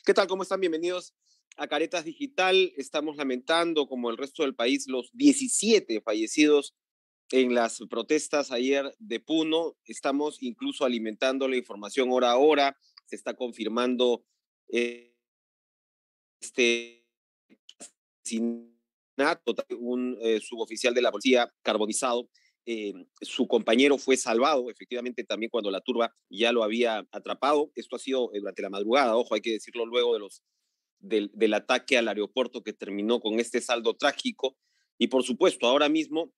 ¿Qué tal? ¿Cómo están? Bienvenidos a Caretas Digital. Estamos lamentando, como el resto del país, los 17 fallecidos en las protestas ayer de Puno. Estamos incluso alimentando la información hora a hora. Se está confirmando este asesinato, un suboficial de la policía carbonizado. Su compañero fue salvado, efectivamente, también cuando la turba ya lo había atrapado. Esto ha sido durante la madrugada, ojo, hay que decirlo luego del ataque al aeropuerto que terminó con este saldo trágico. Y por supuesto, ahora mismo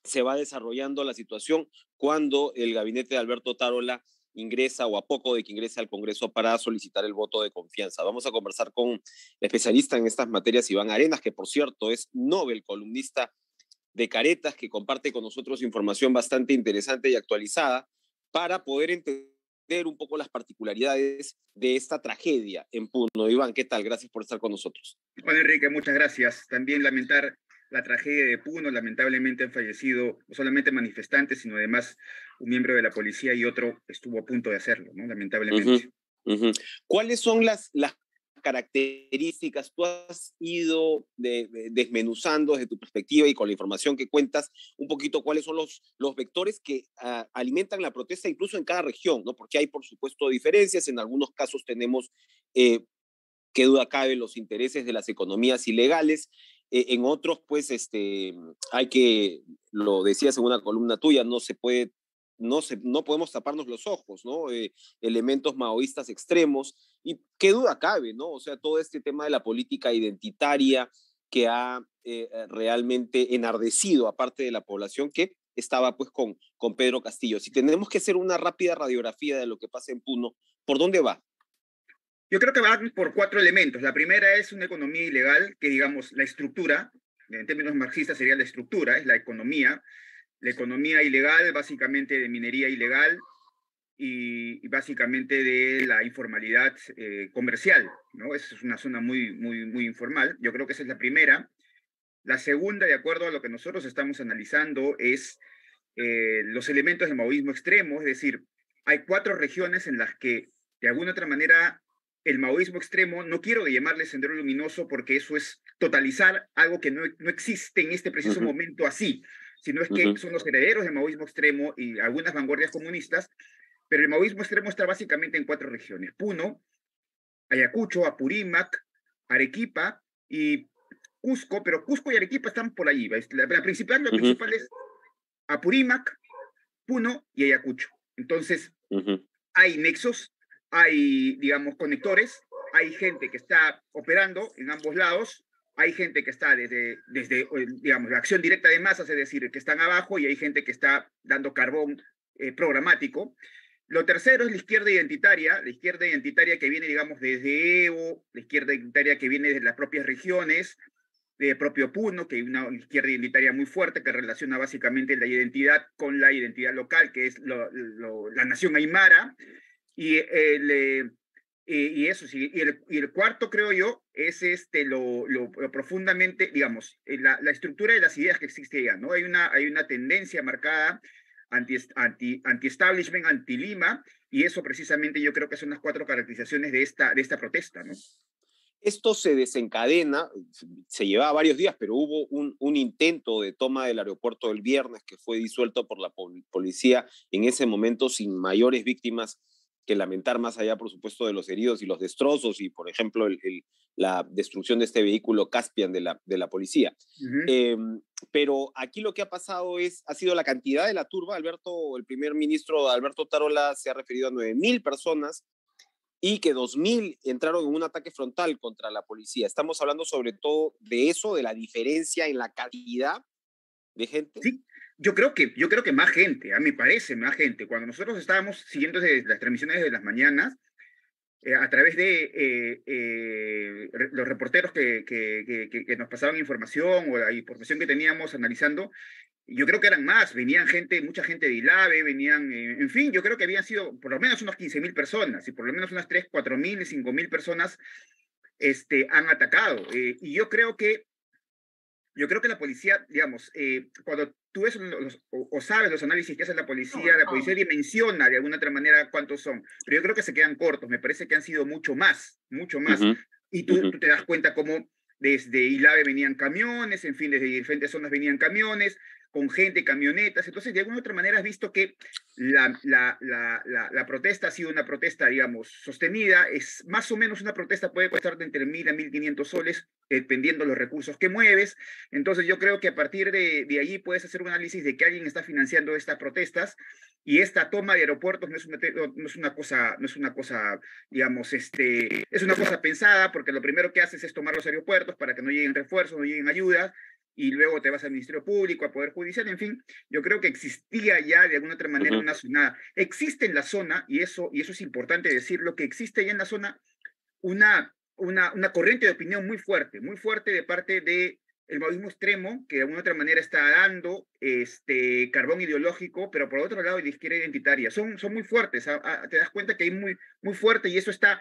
se va desarrollando la situación cuando el gabinete de Alberto Tarola ingresa o a poco de que ingrese al Congreso para solicitar el voto de confianza. Vamos a conversar con el especialista en estas materias, Iván Arenas, que por cierto es Nobel, columnista de Caretas, que comparte con nosotros información bastante interesante y actualizada para poder entender un poco las particularidades de esta tragedia en Puno. Iván, ¿qué tal? Gracias por estar con nosotros. Juan Enrique, muchas gracias. También lamentar la tragedia de Puno. Lamentablemente han fallecido no solamente manifestantes, sino además un miembro de la policía y otro estuvo a punto de hacerlo, ¿no? Lamentablemente. ¿Cuáles son las características? Tú has ido desmenuzando desde tu perspectiva y con la información que cuentas un poquito cuáles son los vectores que alimentan la protesta incluso en cada región, ¿no? Porque hay, por supuesto, diferencias. En algunos casos tenemos, qué duda cabe, los intereses de las economías ilegales. En otros, pues, hay que, lo decías en una columna tuya, no podemos taparnos los ojos, ¿no? Elementos maoístas extremos, y qué duda cabe, ¿no? O sea, todo este tema de la política identitaria que ha realmente enardecido a parte de la población que estaba pues con Pedro Castillo. Si tenemos que hacer una rápida radiografía de lo que pasa en Puno, ¿por dónde va? Yo creo que van por cuatro elementos. La primera es una economía ilegal, que digamos la estructura, en términos marxistas sería la estructura, es la economía ilegal, básicamente de minería ilegal, y básicamente de la informalidad comercial, ¿no? Esa es una zona muy informal. Yo creo que esa es la primera. La segunda, de acuerdo a lo que nosotros estamos analizando, es los elementos del maoísmo extremo, es decir, hay cuatro regiones en las que, de alguna otra manera, el maoísmo extremo, no quiero llamarle sendero luminoso porque eso es totalizar algo que no existe en este preciso momento así, sino es que son los herederos del maoísmo extremo y algunas vanguardias comunistas, pero el maoísmo extremo está básicamente en cuatro regiones: Puno, Ayacucho, Apurímac, Arequipa y Cusco, pero Cusco y Arequipa están por allí. Lo principal es Apurímac, Puno y Ayacucho. Entonces, hay nexos, hay, digamos, conectores, hay gente que está operando en ambos lados, hay gente que está desde digamos, la acción directa de masas, es decir, que están abajo, y hay gente que está dando carbón programático. Lo tercero es la izquierda identitaria que viene, digamos, desde EVO, la izquierda identitaria que viene de las propias regiones, de propio Puno, que hay una izquierda identitaria muy fuerte que relaciona básicamente la identidad con la identidad local, que es la nación aymara, y eso sí, y el cuarto, creo yo, es lo profundamente, digamos, la estructura de las ideas que existe allá, ¿no? Hay una tendencia marcada anti-establishment, anti-Lima, y eso precisamente yo creo que son las cuatro caracterizaciones de esta protesta, ¿no? Esto se desencadena, se llevaba varios días, pero hubo un intento de toma del aeropuerto el viernes que fue disuelto por la policía en ese momento sin mayores víctimas que lamentar, más allá, por supuesto, de los heridos y los destrozos y, por ejemplo, la destrucción de este vehículo Caspian de la policía. Pero aquí lo que ha pasado ha sido la cantidad de la turba. El primer ministro Alberto Tarola se ha referido a 9.000 personas y que 2.000 entraron en un ataque frontal contra la policía. Estamos hablando sobre todo de eso, de la diferencia en la cantidad de gente. Sí, yo creo que más gente, a mí parece más gente. Cuando nosotros estábamos siguiendo las transmisiones de las mañanas, a través de los reporteros que nos pasaban información o la información que teníamos analizando, yo creo que eran más, venían mucha gente de ILAVE, venían, en fin, yo creo que habían sido por lo menos unas 15.000 personas y por lo menos unas 3, 4.000, 5.000 personas han atacado. Y yo creo que la policía, digamos, cuando tú ves o sabes los análisis que hace la policía dimensiona de alguna otra manera cuántos son, pero yo creo que se quedan cortos, me parece que han sido mucho más, y tú te das cuenta cómo desde Ilave venían camiones, en fin, desde diferentes zonas venían camiones, con gente, camionetas, entonces de alguna otra manera has visto que la protesta ha sido una protesta, digamos, sostenida, es más o menos una protesta, puede costar de entre 1.000 a 1.500 soles, dependiendo de los recursos que mueves, entonces yo creo que a partir de allí puedes hacer un análisis de que alguien está financiando estas protestas, y esta toma de aeropuertos no es una cosa, digamos, es una cosa pensada, porque lo primero que haces es tomar los aeropuertos para que no lleguen refuerzos, no lleguen ayudas, y luego te vas al Ministerio Público, al Poder Judicial, en fin, yo creo que existía ya de alguna otra manera una zona, existe en la zona, y eso es importante decirlo, que existe ya en la zona una corriente de opinión muy fuerte de parte de el maoísmo extremo, que de alguna otra manera está dando carbón ideológico, pero por otro lado de la izquierda identitaria. Son muy fuertes, te das cuenta que hay muy fuerte, y eso está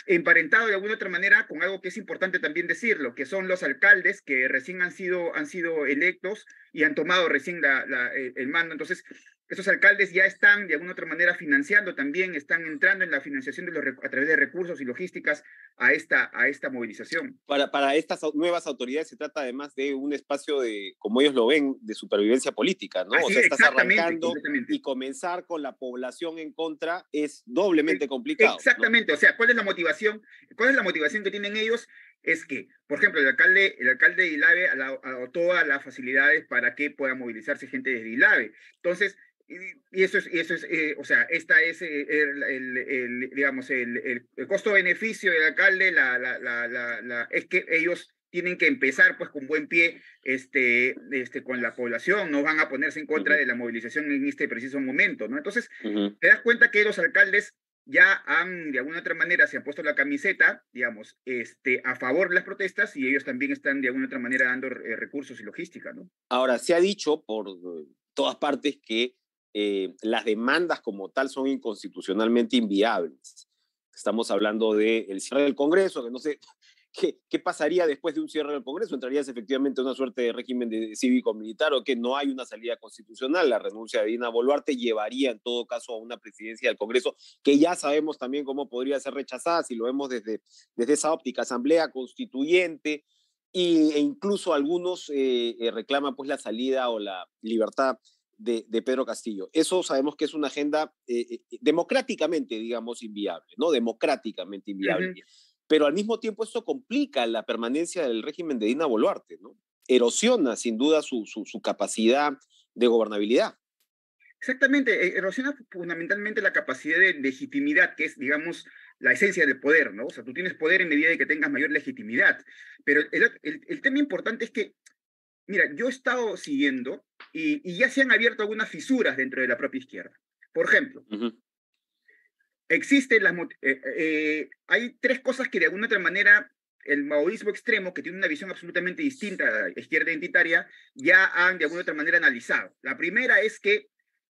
emparentado de alguna otra manera con algo que es importante también decirlo, que son los alcaldes que recién han sido electos y han tomado recién el mando. Entonces, esos alcaldes ya están de alguna otra manera financiando también, están entrando en la financiación a través de recursos y logísticas a esta movilización. Para estas nuevas autoridades se trata además de un espacio de, como ellos lo ven, de supervivencia política, ¿no? Así, o sea, estás arrancando y comenzar con la población en contra es doblemente complicado. Exactamente, ¿no? O sea, ¿cuál es la motivación? ¿Cuál es la motivación que tienen ellos? Es que, por ejemplo, el alcalde de Ilave adoptó todas las facilidades para que pueda movilizarse gente desde Ilave. Entonces, y eso es o sea, esta es digamos, el costo-beneficio del alcalde, es que ellos tienen que empezar pues con buen pie con la población, no van a ponerse en contra de la movilización en este preciso momento, ¿no? Entonces, te das cuenta que los alcaldes ya de alguna otra manera, se han puesto la camiseta, digamos, a favor de las protestas, y ellos también están de alguna otra manera dando recursos y logística, ¿no? Ahora, se ha dicho por todas partes que las demandas como tal son inconstitucionalmente inviables. Estamos hablando del cierre del Congreso, que no sé qué pasaría después de un cierre del Congreso. ¿Entrarías efectivamente una suerte de régimen cívico-militar o que no hay una salida constitucional? La renuncia de Dina Boluarte llevaría en todo caso a una presidencia del Congreso que ya sabemos también cómo podría ser rechazada si lo vemos desde esa óptica, asamblea constituyente, e incluso algunos reclaman pues la salida o la libertad de Pedro Castillo. Eso sabemos que es una agenda democráticamente, digamos, inviable, ¿no? Democráticamente inviable. Pero al mismo tiempo esto complica la permanencia del régimen de Dina Boluarte, ¿no? Erosiona sin duda su capacidad de gobernabilidad. Exactamente, erosiona fundamentalmente la capacidad de legitimidad, que es, digamos, la esencia del poder, ¿no? O sea, tú tienes poder en medida de que tengas mayor legitimidad. Pero el tema importante es que, mira, yo he estado siguiendo y ya se han abierto algunas fisuras dentro de la propia izquierda. Por ejemplo, hay tres cosas que de alguna otra manera el maoísmo extremo, que tiene una visión absolutamente distinta a la izquierda identitaria, ya han de alguna otra manera analizado. La primera es que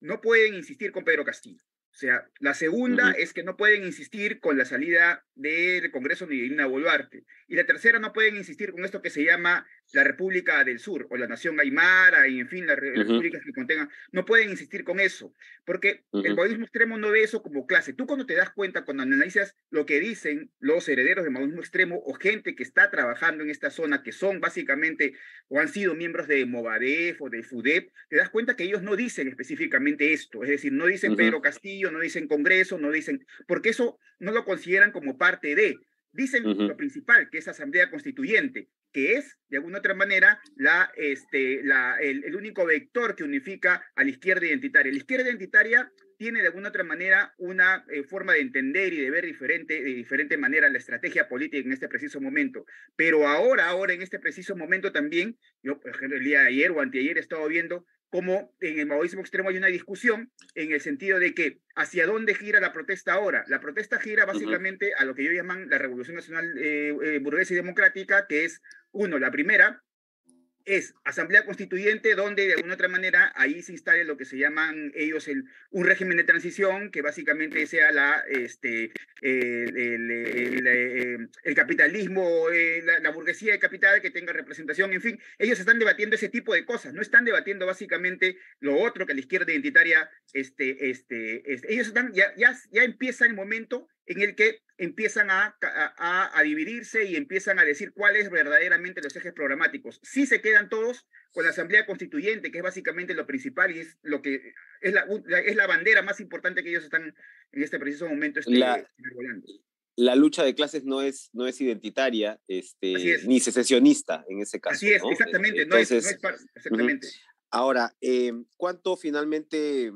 no pueden insistir con Pedro Castillo. O sea, la segunda es que no pueden insistir con la salida del Congreso ni de Dina Boluarte. Y la tercera, no pueden insistir con esto que se llama la República del Sur, o la Nación Aymara, y en fin, las repúblicas que contengan. No pueden insistir con eso, porque el maoísmo extremo no ve eso como clase. Tú cuando te das cuenta, cuando analizas lo que dicen los herederos del maoísmo extremo, o gente que está trabajando en esta zona, que son básicamente, o han sido miembros de Movadef o de FUDEP, te das cuenta que ellos no dicen específicamente esto. Es decir, no dicen Pedro Castillo, no dicen Congreso, no dicen, porque eso no lo consideran como parte de. Dicen lo principal, que es Asamblea Constituyente, que es, de alguna otra manera, el único vector que unifica a la izquierda identitaria. La izquierda identitaria tiene, de alguna otra manera, una forma de entender y de ver de diferente manera la estrategia política en este preciso momento. Pero ahora, en este preciso momento también, yo, por ejemplo, el día de ayer o anteayer he estado viendo cómo en el maoísmo extremo hay una discusión en el sentido de que hacia dónde gira la protesta ahora. La protesta gira básicamente a lo que ellos llaman la Revolución Nacional Burguesa y Democrática, que es, uno, la primera, es asamblea constituyente, donde de alguna otra manera ahí se instale lo que se llaman ellos un régimen de transición, que básicamente sea el capitalismo, la burguesía de capital que tenga representación, en fin, ellos están debatiendo ese tipo de cosas, no están debatiendo básicamente lo otro que la izquierda identitaria, ellos están, ya empieza el momento en el que empiezan a dividirse y empiezan a decir cuáles verdaderamente los ejes programáticos. Sí se quedan todos con la Asamblea Constituyente, que es básicamente lo principal y es lo que es la bandera más importante que ellos están en este preciso momento regulando. La lucha de clases no es identitaria, ni secesionista en ese caso. Así es, ¿no? Exactamente, entonces, no es exactamente. Ahora, ¿cuánto finalmente...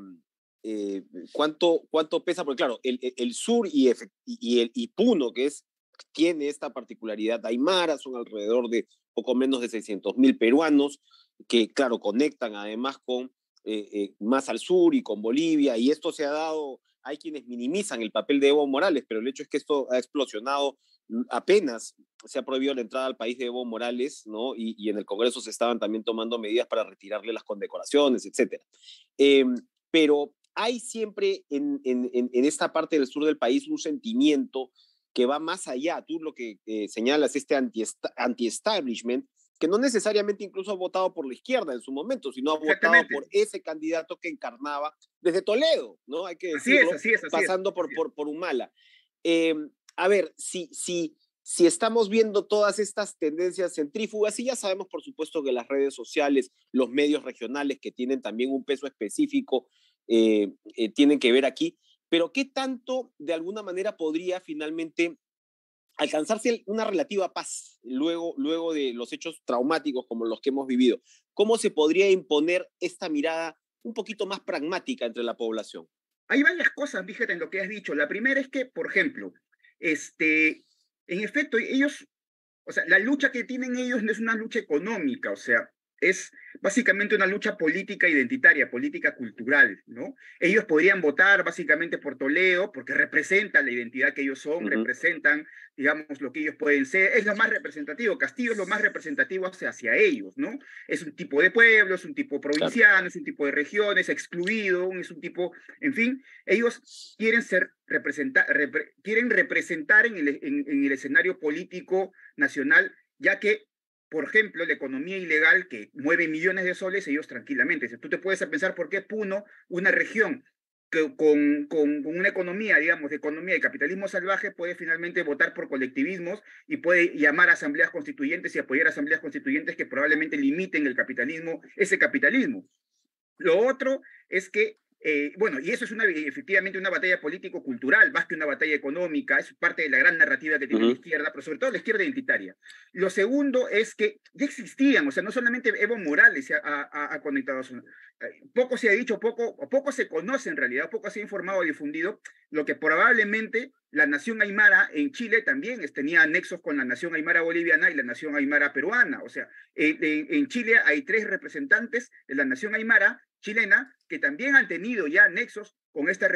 ¿cuánto pesa? Porque claro, el sur y Puno, tiene esta particularidad aymara, son alrededor de poco menos de 600.000 peruanos, que claro, conectan además con más al sur y con Bolivia, y esto se ha dado, hay quienes minimizan el papel de Evo Morales, pero el hecho es que esto ha explosionado apenas se ha prohibido la entrada al país de Evo Morales, ¿no? Y en el Congreso se estaban también tomando medidas para retirarle las condecoraciones, etc. Pero hay siempre en esta parte del sur del país un sentimiento que va más allá. Tú lo que señalas, este anti-establishment, que no necesariamente incluso ha votado por la izquierda en su momento, sino ha votado por ese candidato que encarnaba desde Toledo, ¿no? Hay que decirlo, así es, pasando por Humala. A ver, si estamos viendo todas estas tendencias centrífugas, y ya sabemos, por supuesto, que las redes sociales, los medios regionales que tienen también un peso específico, tienen que ver aquí, pero ¿qué tanto de alguna manera podría finalmente alcanzarse una relativa paz luego de los hechos traumáticos como los que hemos vivido? ¿Cómo se podría imponer esta mirada un poquito más pragmática entre la población? Hay varias cosas, fíjate en lo que has dicho. La primera es que, por ejemplo, en efecto, ellos, o sea, la lucha que tienen ellos no es una lucha económica, o sea, es básicamente una lucha política identitaria, política cultural, ¿no? Ellos podrían votar básicamente por Toledo porque representan la identidad que ellos son, representan, digamos, lo que ellos pueden ser, es lo más representativo, Castillo es lo más representativo hacia ellos, ¿no? Es un tipo de pueblo, es un tipo provinciano, claro, es un tipo de regiones, excluido, es un tipo, en fin, ellos quieren quieren representar en el escenario político nacional, ya que por ejemplo, la economía ilegal que mueve millones de soles, ellos tranquilamente. Tú te puedes pensar por qué Puno, una región con una economía, digamos, de economía de capitalismo salvaje, puede finalmente votar por colectivismos y puede llamar a asambleas constituyentes y apoyar a asambleas constituyentes que probablemente limiten el capitalismo, ese capitalismo. Lo otro es que bueno, y eso es efectivamente una batalla político-cultural, más que una batalla económica, es parte de la gran narrativa que tiene la izquierda, pero sobre todo la izquierda identitaria. Lo segundo es que ya existían, o sea, no solamente Evo Morales ha conectado, poco se ha dicho, poco se conoce en realidad, poco se ha informado y difundido, lo que probablemente la nación aymara en Chile también tenía nexos con la nación aymara boliviana y la nación aymara peruana, o sea, en Chile hay 3 representantes de la nación aymara chilena que también han tenido ya nexos con este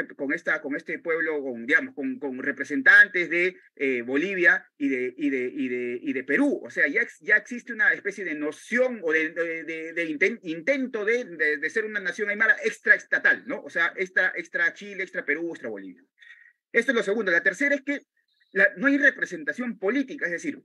pueblo, digamos, con representantes de Bolivia y de Perú. O sea, ya existe una especie de noción o de intento de ser una nación aymara extraestatal, ¿no? O sea, extra Chile, extra Perú, extra Bolivia. Esto es lo segundo. La tercera es que no hay representación política, es decir,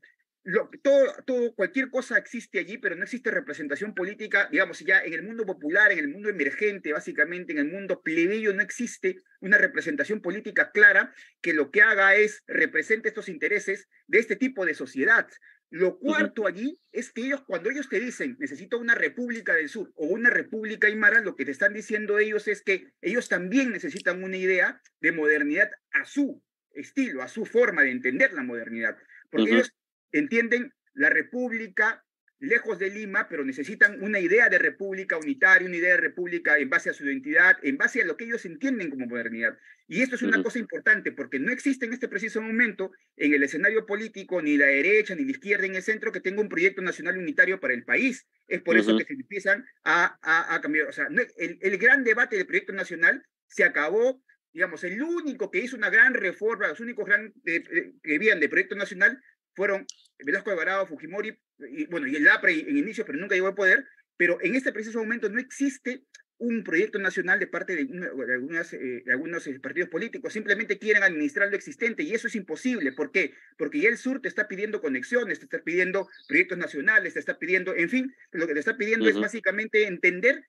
cualquier cosa existe allí, pero no existe representación política, digamos, ya en el mundo popular, en el mundo emergente, básicamente, en el mundo plebeyo, no existe una representación política clara que lo que haga es represente estos intereses de este tipo de sociedad. Lo cuarto allí es que cuando ellos te dicen, necesito una república del sur o una república aymara, lo que te están diciendo ellos es que ellos también necesitan una idea de modernidad a su estilo, a su forma de entender la modernidad, porque ellos entienden la república lejos de Lima, pero necesitan una idea de república unitaria, una idea de república en base a su identidad, en base a lo que ellos entienden como modernidad. Y esto es una cosa importante, porque no existe en este preciso momento en el escenario político ni la derecha ni la izquierda en el centro que tenga un proyecto nacional unitario para el país. Es por eso que se empiezan a cambiar. O sea, el gran debate del proyecto nacional se acabó. Digamos, el único que hizo una gran reforma, los únicos que habían de proyecto nacional fueron Velasco Alvarado, Fujimori, y el APRA en inicio, pero nunca llegó al poder, pero en este preciso momento no existe un proyecto nacional de parte de algunos partidos políticos. Simplemente quieren administrar lo existente y eso es imposible. ¿Por qué? Porque ya el sur te está pidiendo conexiones, te está pidiendo proyectos nacionales, te está pidiendo, en fin, lo que te está pidiendo es básicamente entender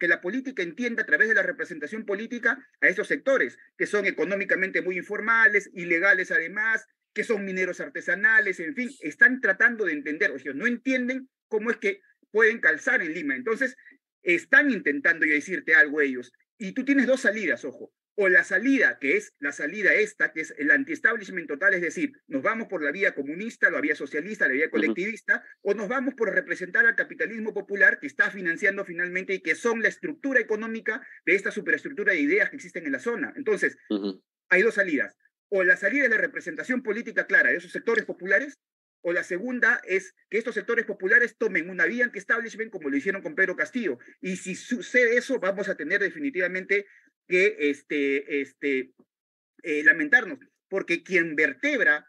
que la política entienda a través de la representación política a estos sectores, que son económicamente muy informales, ilegales además, que son mineros artesanales, en fin, están tratando de entender, o sea, no entienden cómo es que pueden calzar en Lima. Entonces, están intentando yo decirte algo ellos. Y tú tienes dos salidas, ojo. O la salida, que es la salida esta, que es el anti-establishment total, es decir, nos vamos por la vía comunista, la vía socialista, la vía colectivista, o nos vamos por representar al capitalismo popular que está financiando finalmente y que son la estructura económica de esta superestructura de ideas que existen en la zona. Entonces, hay dos salidas. O la salida es la representación política clara de esos sectores populares, o la segunda es que estos sectores populares tomen una vía anti-establishment como lo hicieron con Pedro Castillo. Y si sucede eso, vamos a tener definitivamente que lamentarnos, porque quien vertebra,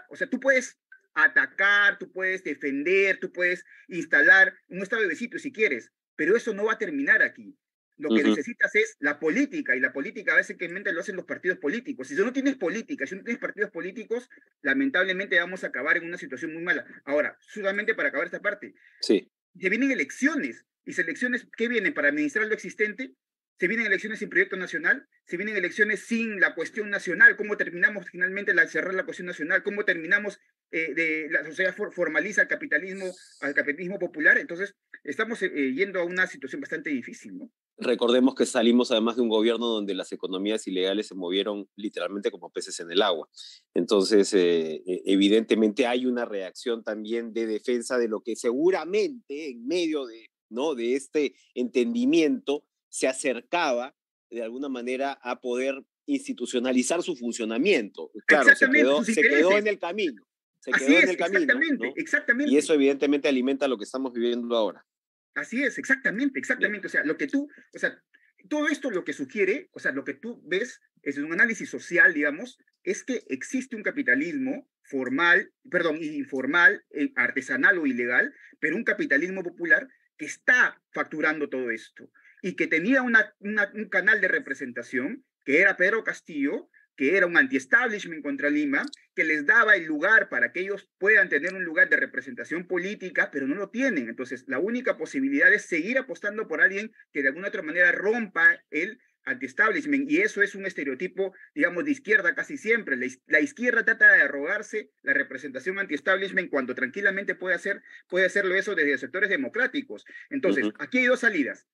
o sea, tú puedes atacar, tú puedes defender, tú puedes instalar un estado de sitio si quieres, pero eso no va a terminar aquí. Lo que necesitas es la política, y la política básicamente lo hacen los partidos políticos. Si tú no tienes política, si no tienes partidos políticos, lamentablemente vamos a acabar en una situación muy mala. Ahora, solamente para acabar esta parte, Sí. se vienen elecciones, y elecciones, ¿qué vienen? Para administrar lo existente. Se vienen elecciones sin proyecto nacional, se vienen elecciones sin la cuestión nacional, cómo terminamos finalmente al cerrar la cuestión nacional, cómo terminamos la sociedad formaliza al capitalismo popular. Entonces, estamos yendo a una situación bastante difícil, ¿no? Recordemos que salimos además de un gobierno donde las economías ilegales se movieron literalmente como peces en el agua. Entonces, evidentemente hay una reacción también de defensa de lo que seguramente en medio de, ¿no?, de este entendimiento se acercaba de alguna manera a poder institucionalizar su funcionamiento. Claro, Exactamente, sus se quedó intereses. en el camino. Se Así quedó en es, el camino, exactamente, ¿no? exactamente. Y eso evidentemente alimenta lo que estamos viviendo ahora. Así es, exactamente, exactamente. Bien. O sea, todo esto lo que sugiere, o sea, lo que tú ves es un análisis social, digamos, es que existe un capitalismo formal, perdón, informal, artesanal o ilegal, pero un capitalismo popular que está facturando todo esto y que tenía un canal de representación que era Pedro Castillo, que era un anti-establishment contra Lima, que les daba el lugar para que ellos puedan tener un lugar de representación política, pero no lo tienen. Entonces, la única posibilidad es seguir apostando por alguien que de alguna otra manera rompa el anti-establishment, y eso es un estereotipo, digamos, de izquierda casi siempre. La izquierda trata de arrogarse la representación anti-establishment cuando tranquilamente puede hacerlo eso desde sectores democráticos. Entonces, aquí hay dos salidas.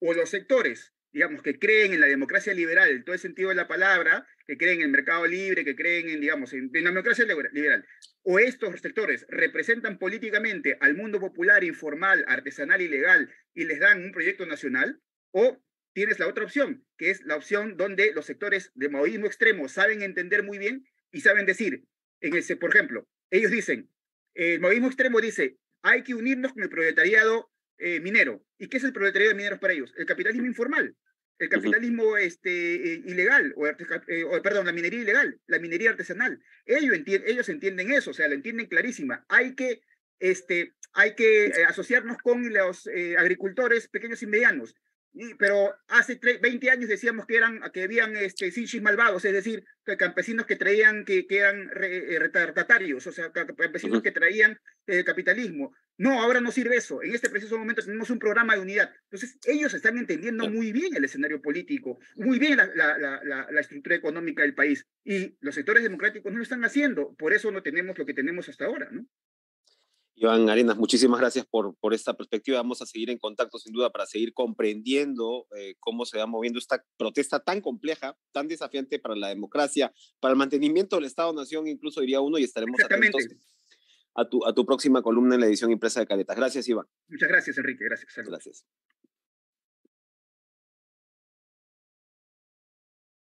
O los sectores, digamos, que creen en la democracia liberal, en todo el sentido de la palabra, que creen en el mercado libre, que creen en, digamos, en la democracia liberal, o estos sectores representan políticamente al mundo popular, informal, artesanal y legal, y les dan un proyecto nacional, o tienes la otra opción, que es la opción donde los sectores de maoísmo extremo saben entender muy bien y saben decir, por ejemplo, ellos dicen, el maoísmo extremo dice, hay que unirnos con el proletariado minero. ¿Y qué es el proletariado de mineros para ellos? El capitalismo informal, el capitalismo ilegal, perdón, la minería ilegal, la minería artesanal. Ellos entienden eso, o sea, lo entienden clarísima. Hay que asociarnos con los agricultores pequeños y medianos. Pero hace 20 años decíamos que habían sinchis malvados, es decir, campesinos que traían, que eran retardatarios, o sea, campesinos que traían capitalismo. No, ahora no sirve eso. En este preciso momento tenemos un programa de unidad. Entonces, ellos están entendiendo muy bien el escenario político, muy bien la estructura económica del país. Y los sectores democráticos no lo están haciendo. Por eso no tenemos lo que tenemos hasta ahora, ¿no? Iván Arenas, muchísimas gracias por esta perspectiva. Vamos a seguir en contacto, sin duda, para seguir comprendiendo cómo se va moviendo esta protesta tan compleja, tan desafiante para la democracia, para el mantenimiento del Estado-Nación, incluso diría uno, y estaremos atentos a tu próxima columna en la edición impresa de Caletas. Gracias, Iván. Muchas gracias, Enrique. Gracias. Gracias.